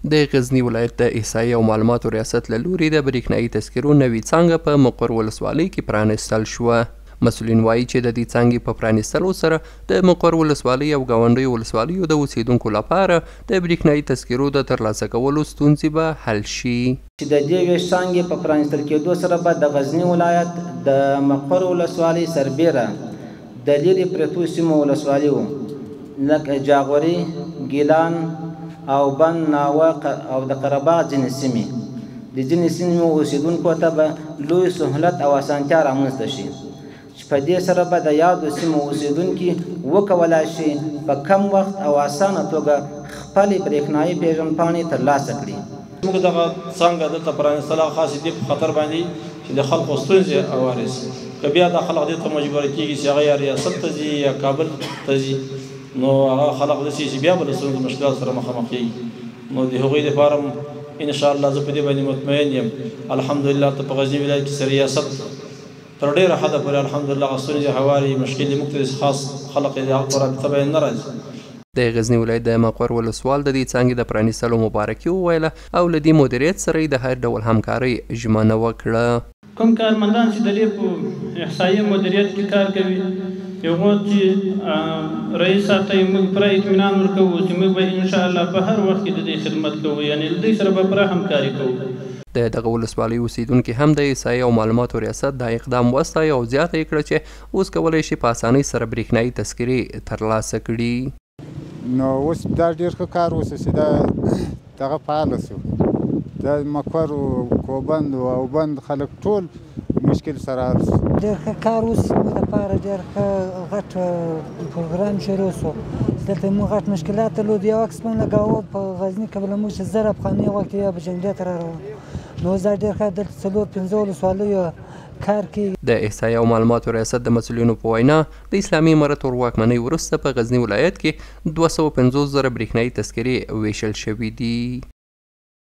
د غزني ولایت د احصایې او معلوماتو ریاست له لوري د برېښنایي تذکرو نوې څانګه په مقر ولسوالۍ کې پرانیستل شوه. مسؤلین وایي چې د دې څانګې په پرانیستلو سره د مقر ولسوالۍ او ګاونډیو ولسوالیو د اوسیدونکو لپاره د برېښنایي تذکرو د ترلاسه کولو ستونزې به حل شي. چې د دې ویش څانګې په پرانیستل کېدو سره به د غزني ولایت د مقر ولسوالۍ سربیره د لرې پرتو سیمو ولسوالیو لکه جاغوري، ګیلان او بند، ناوه او د قرهباغ ځینې سیمې د ځینې سیمو اوسیدونکو ته به لوی سهولت او اسانتیا رامنځته شي چې په دې سره به د یادو سیمو اوسیدونکي وکولای شي په کم وخت او اسانه توګه خپلې برېښنایي پیژندپاڼې ترلاسه کړي. موږ دغه څانګه دلته پرانیستله خاصې دې په خطر باندې چې د خلکو ستونزې هوارې شي. که بیا دا خلک دې ته مجبوره کېږي چې هغه یا ریاست ته ځي یا کابل ته ځي، نو هغه خلک داسې چې بیا به له ستونزو مشکلاتو سره مخامخ کېږي. نو د هغوی دپاره انشاءالله زه په دې باندې مطمئن یم. الحمدلله ته په غزني ولایت کې ریاست تر ډېره حده پورې الحمدلله هغه ستونزې هوارې مشکلې موږ ته خاص خلق یې د هغه په رابطه باندې نه راځي. د غزني ولایت د مقر ولسوال د دې څانګې د پرانیستلو مبارکي وویله او له دې مدیریت سره یې د هر ډول همکارۍ ژمنه وکړه. کوم کارمندان چې د دې په احصایې مدیریت کې کار کوي، هغو چې رئیس ته موږ پوره اطمینان ورکوو چې موږ به انشاءالله په هر وخت کې د دې خدمت کوو، یعنې له دوی سره به پوره همکاري کوو. د دغه ولسوالۍ اوسیدونکي هم د احصایې او معلوماتو ریاست دا اقدام وستایه او زیاته یې کړه چې اوس کولی شي په اسانۍ سره برېښنایي تذکرې ترلاسه کړي. نو اوس دا ډېر ښه کار وشو چې دا دغه فعاله شو. د مقر کوبند او بند خلک ټول مشکل سره حل شو. ډېر ښه کار اوس زموږ دپاره ډېر ښه غټ پروګرام شروع شو. دلته موږ غټ مشکلات درلود. یو عکس مو لګاوه په غزني کې به له موږ چې 1000 افغانۍ وخت یا به جنجات را روان، نو اوس دا ډېر ښه دلته 4-5 ولسوالیو کار کوي. د احصایې او معلوماتو ریاست د مسؤلینو په وینا د اسلامي امارت ورواکمنۍ وروسته په غزني ولایت کې 250,000 برېښنایي تذکرې ویشل شوي دي.